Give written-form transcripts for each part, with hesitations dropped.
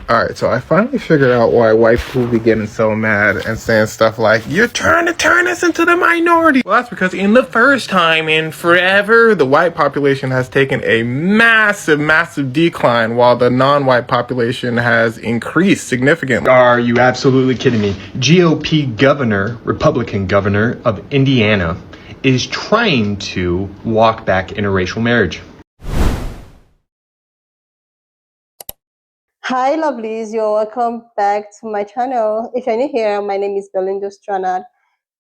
Alright, so I finally figured out why white people be getting so mad and saying stuff like, "You're trying to turn us into the minority." Well, that's because in the first time in forever, the white population has taken a massive decline while the non-white population has increased significantly. Are you absolutely kidding me? GOP governor, Republican governor of Indiana, is trying to walk back interracial marriage. Hi lovelies, you're welcome back to my channel. If you're new here, my name is Belinda Stranad.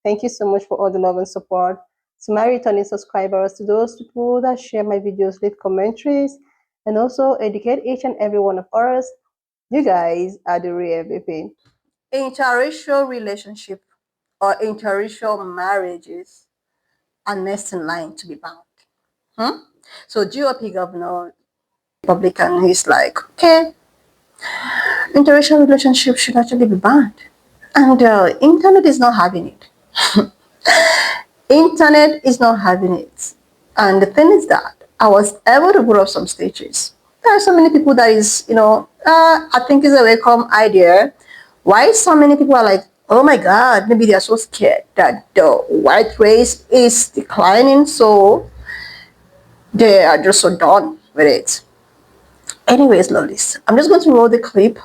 Thank you so much for all the love and support. To my returning subscribers, to those people that share my videos, leave commentaries, and also educate each and every one of us, you guys are the real MVP. Interracial relationship or interracial marriages are next in line to be banned. So GOP governor, Republican, he's like, okay, interracial relationships should actually be banned. And internet is not having it. Internet is not having it. And the thing is that I was able to put up some stitches. There are so many people that is, I think it's a welcome idea. Why so many people are like, oh my God, maybe they are so scared that the white race is declining, so they are just so done with it. Anyways, lovelies, I'm just going to roll the clip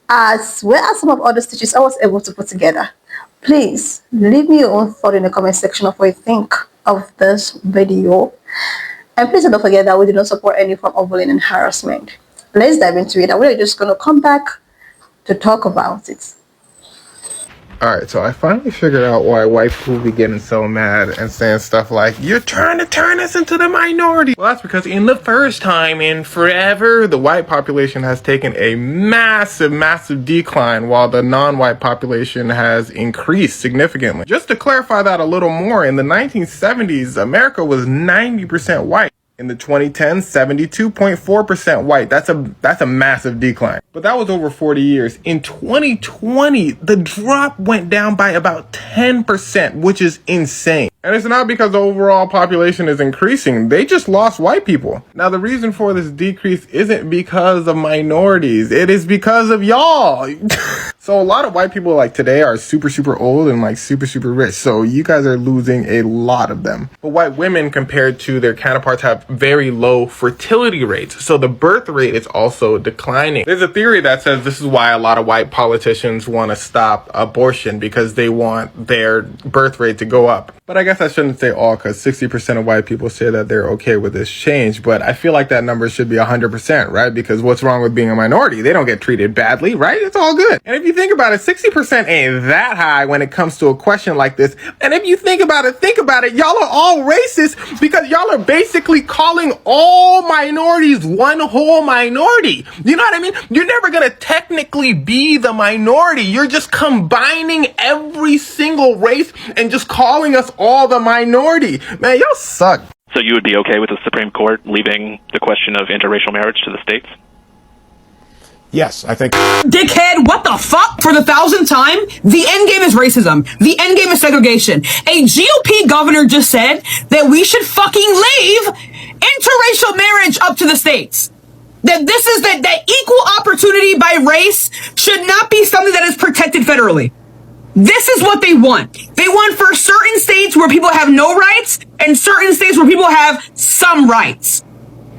as well as some of other stitches I was able to put together. Please leave me your own thought in the comment section of what you think of this video. And please don't forget that we do not support any form of bullying and harassment. Let's dive into it. We're just going to come back to talk about it. Alright, so I finally figured out why white people be getting so mad and saying stuff like, "You're trying to turn us into the minority." Well, that's because in the first time in forever, the white population has taken a massive decline while the non-white population has increased significantly. Just to clarify that a little more, in the 1970s, America was 90% white. In the 2010s, 72.4% white. That's a massive decline. But that was over 40 years. In 2020, the drop went down by about 10%, which is insane. And it's not because the overall population is increasing. They just lost white people. Now, the reason for this decrease isn't because of minorities. It is because of y'all. So a lot of white people like today are super old and like super rich. So you guys are losing a lot of them. But white women compared to their counterparts have very low fertility rates. So the birth rate is also declining. There's a theory that says this is why a lot of white politicians want to stop abortion, because they want their birth rate to go up. But I guess I shouldn't say all, because 60% of white people say that they're okay with this change. But I feel like that number should be 100%, right? Because what's wrong with being a minority? They don't get treated badly, right? It's all good. And if you think about it, 60% ain't that high when it comes to a question like this. And if you think about it, y'all are all racist because y'all are basically calling all minorities one whole minority. You know what I mean? You're never gonna technically be the minority. You're just combining every single race and just calling us all the minority. Man, y'all suck. So you would be okay with the Supreme Court leaving the question of interracial marriage to the states? Yes, I think. Dickhead, what the fuck? For the 1,000th time, the end game is racism. The end game is segregation. A GOP governor just said that we should fucking leave interracial marriage up to the states. That this is that equal opportunity by race should not be something that is protected federally. This is what they want. They want for certain states where people have no rights and certain states where people have some rights.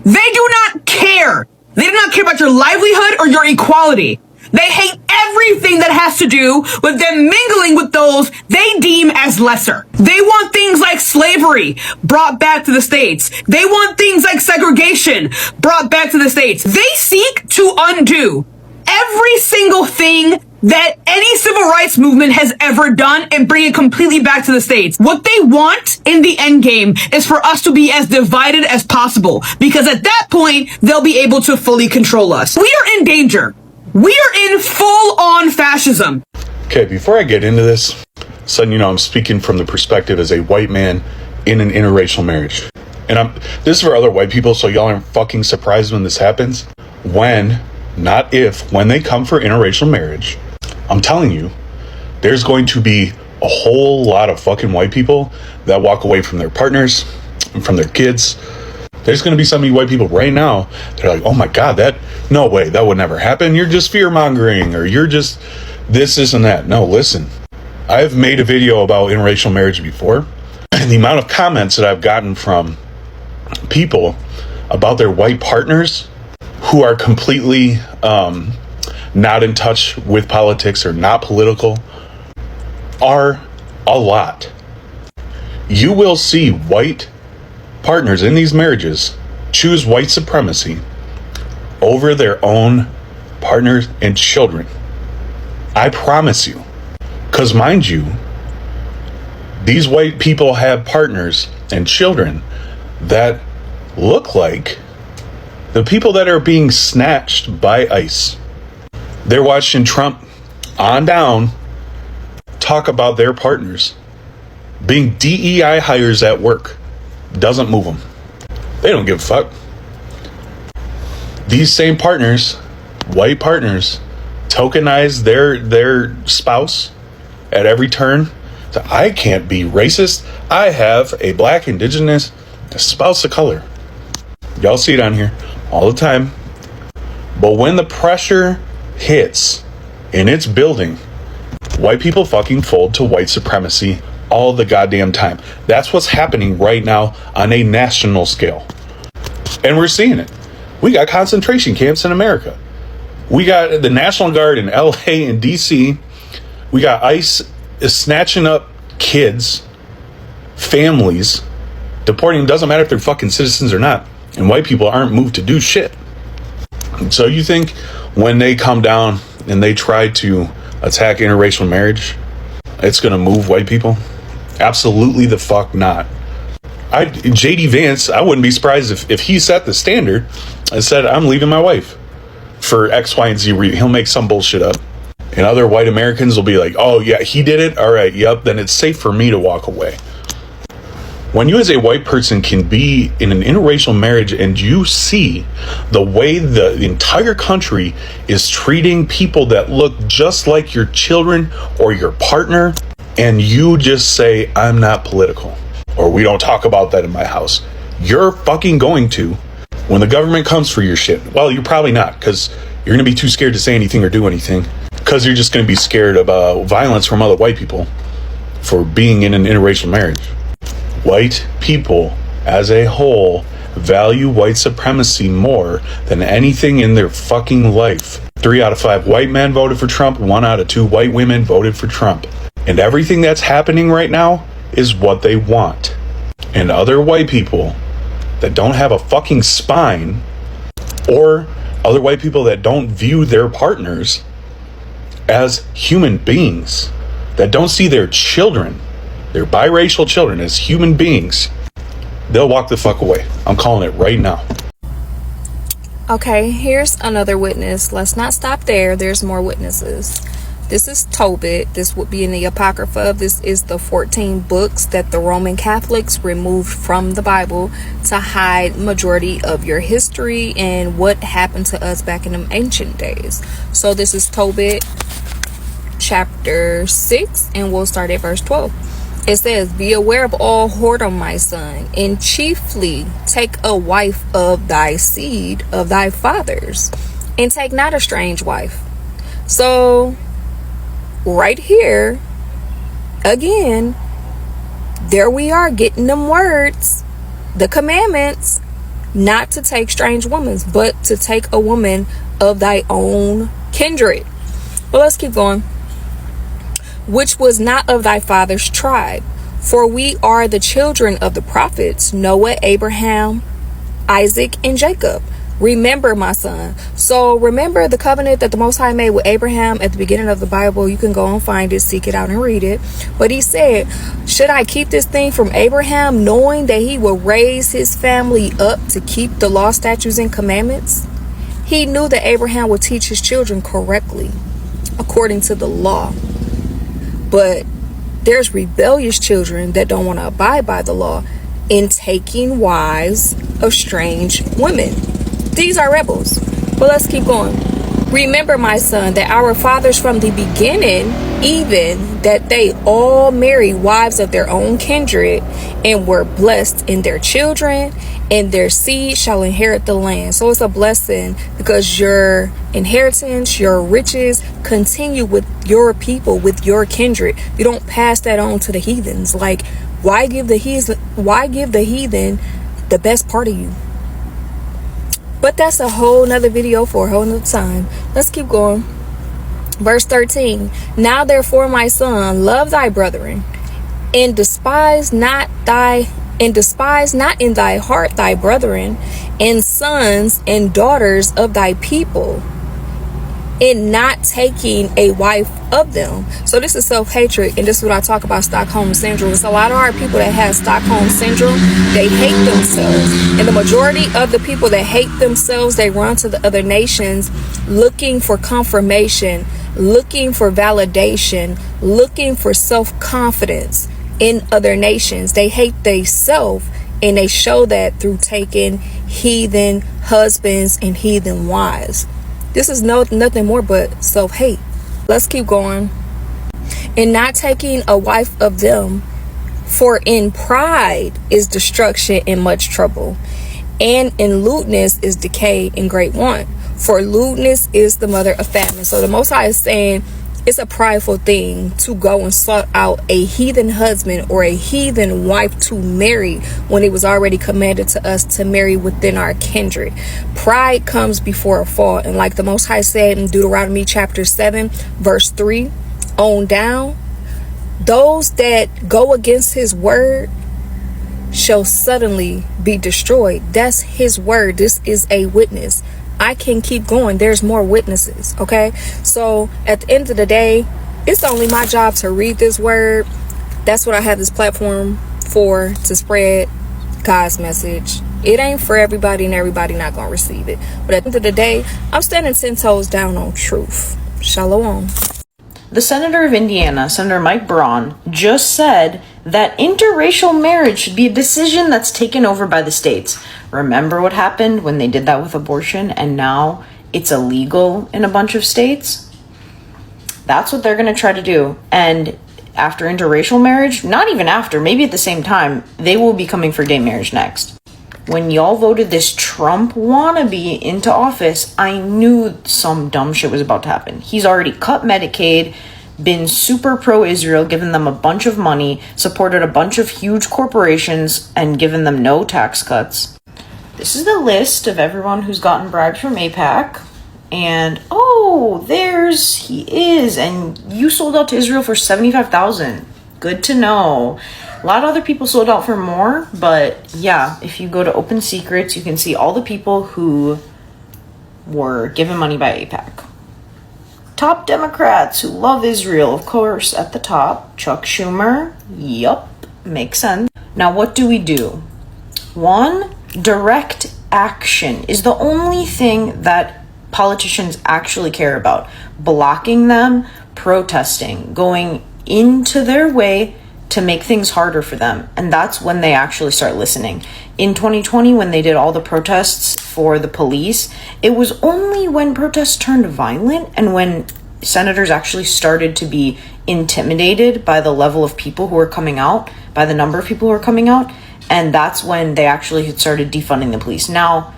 They do not care. They do not care about your livelihood or your equality. They hate everything that has to do with them mingling with those they deem as lesser. They want things like slavery brought back to the states. They want things like segregation brought back to the states. They seek to undo every single thing that any civil rights movement has ever done and bring it completely back to the states. What they want in the end game is for us to be as divided as possible, because at that point, they'll be able to fully control us. We are in danger. We are in full-on fascism. Okay, before I get into this, son, I'm speaking from the perspective as a white man in an interracial marriage. And this is for other white people, so y'all aren't fucking surprised when this happens. When, not if, when they come for interracial marriage, I'm telling you, there's going to be a whole lot of fucking white people that walk away from their partners and from their kids There's going to be some of you white people right now that are like, oh my God, no way, that would never happen. You're just fear mongering, or you're just this and that. No, listen, I've made a video about interracial marriage before, and the amount of comments that I've gotten from people about their white partners who are completely not in touch with politics or not political are a lot. You will see white partners in these marriages choose white supremacy over their own partners and children. I promise you. Because mind you, these white people have partners and children that look like the people that are being snatched by ICE. They're watching Trump on down talk about their partners being DEI hires at work. Doesn't move them. They don't give a fuck. These same partners, white partners, tokenize their spouse at every turn. So I can't be racist. I have a black, indigenous spouse of color. Y'all see it on here all the time. But when the pressure hits and it's building, white people fucking fold to white supremacy all the goddamn time. That's what's happening right now on a national scale. And we're seeing it. We got concentration camps in America. We got the National Guard in LA and DC. We got ICE snatching up kids, families, deporting them. Doesn't matter if they're fucking citizens or not. And white people aren't moved to do shit. So you think when they come down and they try to attack interracial marriage, it's going to move white people? Absolutely the fuck not. JD Vance, I wouldn't be surprised if he set the standard and said, I'm leaving my wife for X, Y, and Z reason. He'll make some bullshit up. And other white Americans will be like, oh yeah, he did it? All right, yep, then it's safe for me to walk away. When you as a white person can be in an interracial marriage and you see the way the entire country is treating people that look just like your children or your partner, and you just say, I'm not political, or we don't talk about that in my house, you're fucking going to when the government comes for your shit. Well, you're probably not, because you're going to be too scared to say anything or do anything, because you're just going to be scared of violence from other white people for being in an interracial marriage. White people as a whole value white supremacy more than anything in their fucking life. 3 out of 5 white men voted for Trump. 1 out of 2 white women voted for Trump. And everything that's happening right now is what they want. And other white people that don't have a fucking spine, or other white people that don't view their partners as human beings, that don't see their children, their biracial children, as human beings, they'll walk the fuck away. I'm calling it right now. Okay, here's another witness. Let's not stop there. There's more witnesses. This is Tobit. This would be in the Apocrypha. This is the 14 books that the Roman Catholics removed from the Bible to hide majority of your history and what happened to us back in the ancient days. So this is Tobit chapter 6, and we'll start at verse 12. It says, be aware of all whoredom, my son, and chiefly take a wife of thy seed, of thy fathers, and take not a strange wife. So right here, again, there we are getting them words, the commandments, not to take strange women, but to take a woman of thy own kindred. But let's keep going. Which was not of thy father's tribe, for we are the children of the prophets, Noah, Abraham, Isaac, and Jacob. Remember, my son. So remember the covenant that the Most High made with Abraham at the beginning of the Bible. You can go and find it, seek it out, and read it. But he said, should I keep this thing from Abraham, knowing that he will raise his family up to keep the law, statutes, and commandments? He knew that Abraham would teach his children correctly, according to the law. But there's rebellious children that don't want to abide by the law in taking wives of strange women. These are rebels. But let's keep going. Remember, my son, that our fathers from the beginning, even that they all married wives of their own kindred, and were blessed in their children, and their seed shall inherit the land. So it's a blessing because your inheritance, your riches continue with your people, with your kindred. You don't pass that on to the heathens. Like, why give the heathen the best part of you? But that's a whole nother video for a whole nother time. Let's keep going. Verse 13. Now therefore, my son, love thy brethren, and despise not in thy heart thy brethren, and sons and daughters of thy people, in not taking a wife of them. So this is self-hatred, and this is what I talk about, Stockholm Syndrome. It's a lot of our people that have Stockholm Syndrome. They hate themselves, and the majority of the people that hate themselves, they run to the other nations looking for confirmation, looking for validation, looking for self-confidence in other nations. They hate themselves, and they show that through taking heathen husbands and heathen wives. This is nothing more but self-hate. Let's keep going. And not taking a wife of them, for in pride is destruction and much trouble, and in lewdness is decay and great want. For lewdness is the mother of famine. So the Most High is saying it's a prideful thing to go and sought out a heathen husband or a heathen wife to marry when it was already commanded to us to marry within our kindred. Pride comes before a fall. And like the Most High said in Deuteronomy chapter 7, verse 3 on down, those that go against his word shall suddenly be destroyed. That's his word. This is a witness. I can keep going. There's more witnesses. Okay. So at the end of the day, it's only my job to read this word. That's what I have this platform for, to spread God's message. It ain't for everybody, and everybody not going to receive it. But at the end of the day, I'm standing 10 toes down on truth. Shalom. The senator of Indiana, Senator Mike Braun, just said that interracial marriage should be a decision that's taken over by the states. Remember what happened when they did that with abortion, and now it's illegal in a bunch of states? That's what they're going to try to do. And after interracial marriage, not even after, maybe at the same time, they will be coming for gay marriage next. When y'all voted this Trump wannabe into office, I knew some dumb shit was about to happen. He's already cut Medicaid, been super pro-Israel, given them a bunch of money, supported a bunch of huge corporations, and given them no tax cuts. This is the list of everyone who's gotten bribes from AIPAC. And, oh, he is. And you sold out to Israel for $75,000. Good to know. A lot of other people sold out for more, but yeah, if you go to Open Secrets, you can see all the people who were given money by AIPAC. Top Democrats who love Israel, of course, at the top. Chuck Schumer. Yup, makes sense. Now, what do we do? One, direct action is the only thing that politicians actually care about. Blocking them, protesting, going into their way to make things harder for them. And that's when they actually start listening. In 2020, when they did all the protests for the police, it was only when protests turned violent and when senators actually started to be intimidated by the level of people who were coming out, by the number of people who were coming out, and that's when they actually had started defunding the police. Now,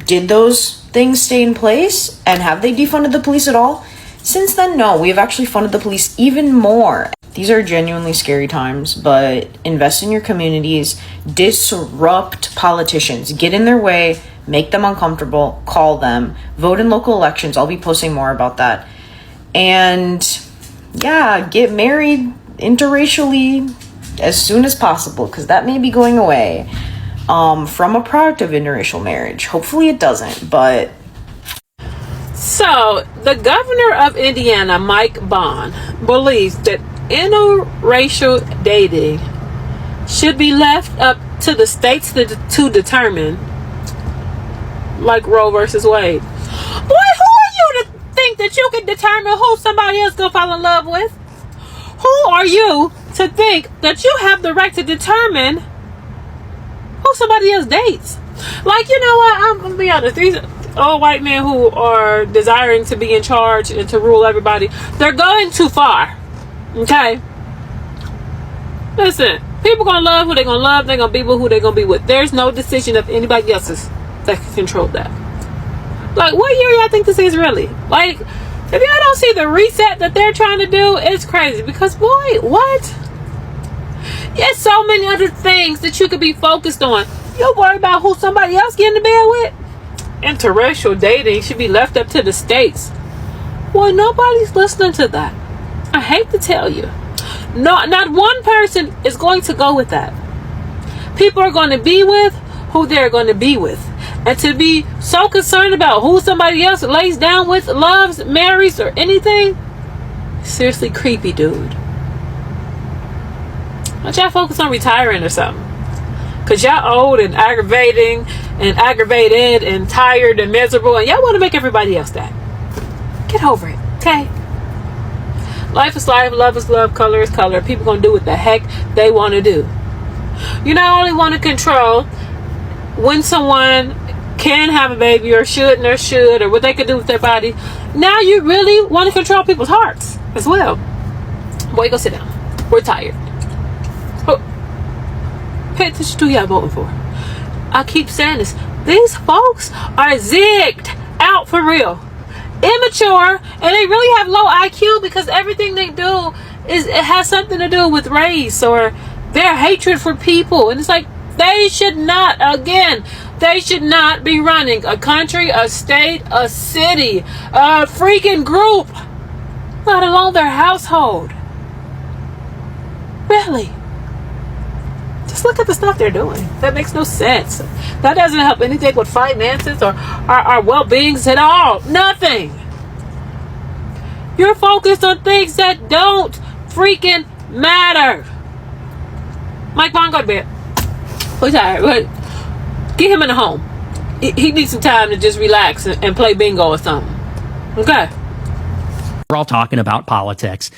did those things stay in place? And have they defunded the police at all? Since then, no. We have actually funded the police even more. These are genuinely scary times, but invest in your communities, disrupt politicians, get in their way, make them uncomfortable, call them, vote in local elections. I'll be posting more about that. And yeah, get married interracially as soon as possible, because that may be going away from a product of interracial marriage. Hopefully it doesn't, but... So, the governor of Indiana, Mike Braun, believes that interracial dating should be left up to the states to determine, like Roe versus Wade. Boy, who are you to think that you can determine who somebody else gonna fall in love with? Who are you to think that you have the right to determine who somebody else dates? Like, you know what, I'm gonna be honest, all white men who are desiring to be in charge and to rule everybody, they're going too far. Okay? Listen, people gonna love who they gonna love, they're gonna be with who they gonna be with. There's no decision of anybody else's that can control that. Like, what year y'all think this is really? Like, if y'all don't see the reset that they're trying to do, it's crazy. Because, boy, what? There's so many other things that you could be focused on. You'll worry about who somebody else getting to bed with. Interracial dating should be left up to the states. Well, nobody's listening to that. I hate to tell you. No, not one person is going to go with that. People are going to be with who they're going to be with. And to be so concerned about who somebody else lays down with, loves, marries, or anything, seriously creepy, dude. Why don't y'all focus on retiring or something? Because y'all old and aggravated and tired and miserable, and y'all want to make everybody else that. Get over it, okay? Life is life, love is love, color is color. People going to do what the heck they want to do. You not only want to control when someone can have a baby or shouldn't or should, or what they could do with their body, now you really want to control people's hearts as well. Boy, go sit down. We're tired. Oh, pay attention to who y'all voting for. I keep saying this. These folks are zigged out for real. Immature, and they really have low IQ because everything they do it has something to do with race or their hatred for people. And it's like, they should not be running a country, a state, a city, a freaking group, let alone their household. Really? Just look at the stuff they're doing. That makes no sense. That doesn't help anything with finances or our well-beings at all. Nothing. You're focused on things that don't freaking matter. Mike Bond, go to bed. We're tired. But get him in the home. He needs some time to just relax and play bingo or something. Okay. We're all talking about politics.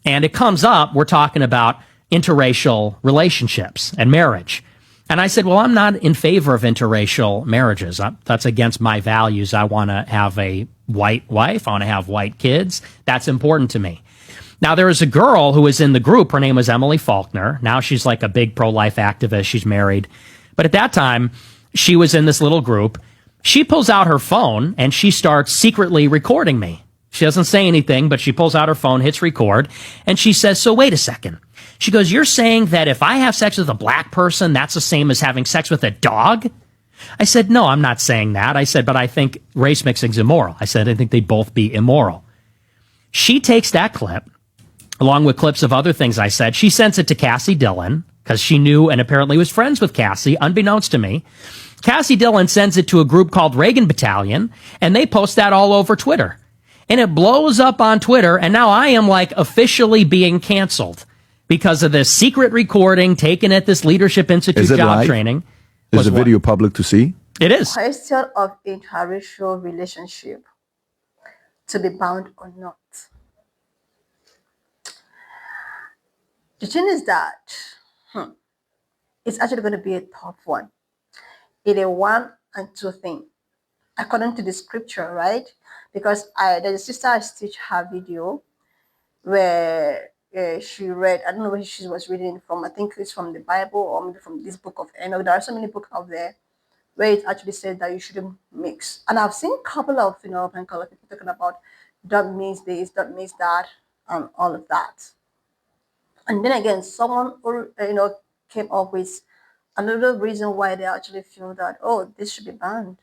And it comes up, we're talking about interracial relationships and marriage. And I said, well, I'm not in favor of interracial marriages. That's against my values. I want to have a white wife. I want to have white kids. That's important to me. Now, there was a girl who was in the group. Her name was Emily Faulkner. Now she's like a big pro-life activist. She's married. But at that time, she was in this little group. She pulls out her phone and she starts secretly recording me. She doesn't say anything, but she pulls out her phone, hits record, and she says, so wait a second. She goes, you're saying that if I have sex with a black person, that's the same as having sex with a dog? I said, no, I'm not saying that. I said, but I think race mixing is immoral. I said, I think they'd both be immoral. She takes that clip, along with clips of other things I said. She sends it to Cassie Dillon, because she knew and apparently was friends with Cassie, unbeknownst to me. Cassie Dillon sends it to a group called Reagan Battalion, and they post that all over Twitter. And it blows up on Twitter, and now I am like officially being canceled because of this secret recording taken at this Leadership Institute job live? training. Is the video public to see? It is. Question of interracial relationship to be bound or not. The thing is that it's actually going to be a tough one. It's a one and two thing, according to the scripture, right? Because there's a sister I stitched her video where she read, I don't know where she was reading from. I think it's from the Bible or maybe from this book of Enoch. There are so many books out there where it actually says that you shouldn't mix. And I've seen a couple of, open color people talking about don't mix this, don't mix that, and all of that. And then again, someone came up with another reason why they actually feel that, oh, this should be banned.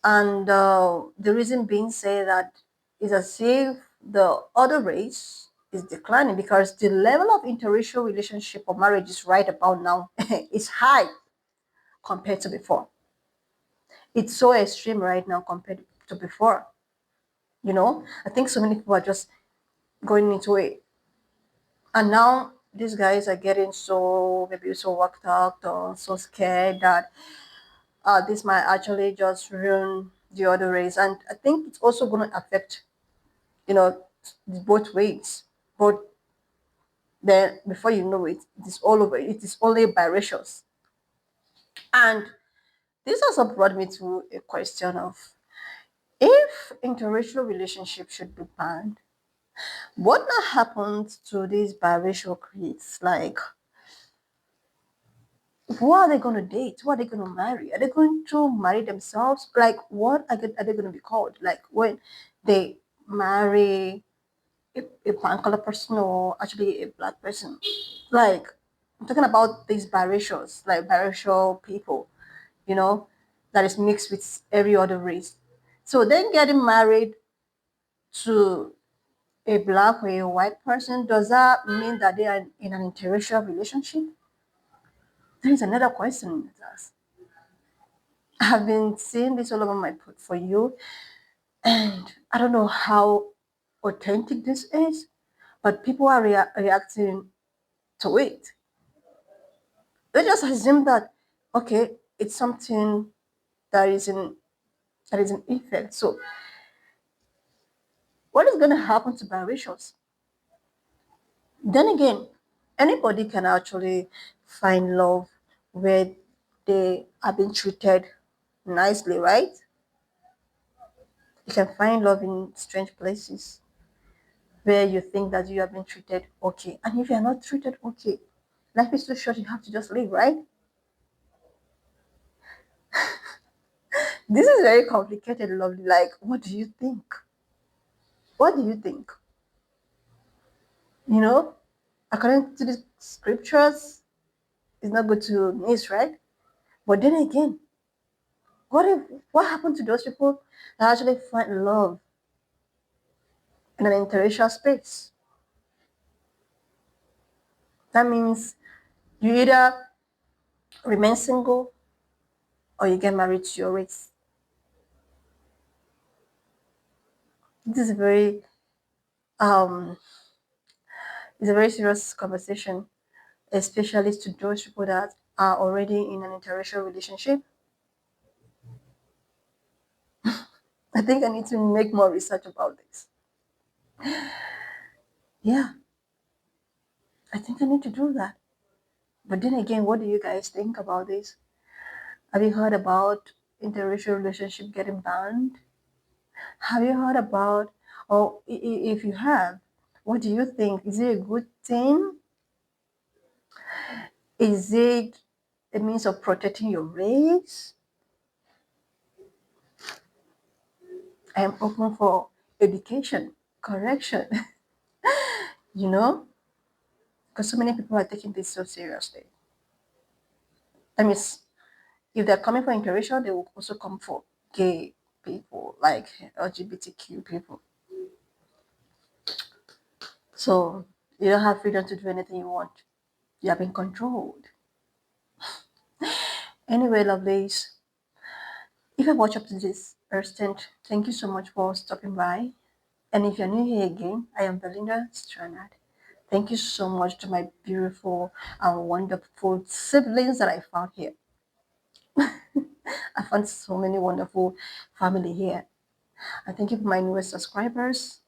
And the reason being said that is as if the other race is declining because the level of interracial relationship or marriage is right about now is high compared to before. It's so extreme right now compared to before. I think so many people are just going into it. And now these guys are getting so worked out or so scared that this might actually just ruin the other race. And I think it's also going to affect, both ways. But then before you know it, it is all over. It is only biracials. And This also brought me to a question of if interracial relationships should be banned, what now happens to these biracial kids? Like, who are they going to date? Who are they going to marry? Are they going to marry themselves? Like, what are they going to be called? Like, when they marry a pan color person or actually a black person? Like, I'm talking about these biracials, like biracial people, you know, that is mixed with every other race. So then getting married to a black or a white person, does that mean that they are in an interracial relationship? There is another question with us. I've been seeing this all over my portfolio, and I don't know how authentic this is, but people are reacting to it. They just assume that okay, it's something that is in effect. So, what is going to happen to biracials? Then again, anybody can actually find love where they are being treated nicely, right? You can find love in strange places where you think that you have been treated okay. And if you are not treated okay, life is too short, you have to just live, right? This is very complicated, lovely. Like, what do you think? What do you think? You know, according to the scriptures, it's not good to miss, right? But then again, what happened to those people that actually find love in an interracial space? That means you either remain single or you get married to your race. This is um it's a very serious conversation, especially to those people that are already in an interracial relationship. I think I need to make more research about this. Yeah, I think I need to do that. But then again, what do you guys think about this? Have you heard about interracial relationship getting banned? Have you heard about, or if you have, what do you think? Is it a good thing? Is it a means of protecting your race? I am open for education, correction, you know, because so many people are taking this so seriously. That means if they're coming for interracial, they will also come for gay people, like LGBTQ people. So you don't have freedom to do anything you want. You have been controlled. Anyway, lovelies, if you watch up to this extent, thank you so much for stopping by. And if you're new here again, I am Belinda Stranad. Thank you so much to my beautiful and wonderful siblings that I found here. I found so many wonderful family here. And thank you for my newest subscribers,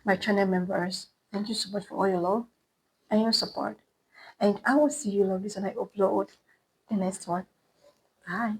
my channel members. Thank you so much for all your love and your support. And I will see you, lovelies, when I upload the next one. Bye.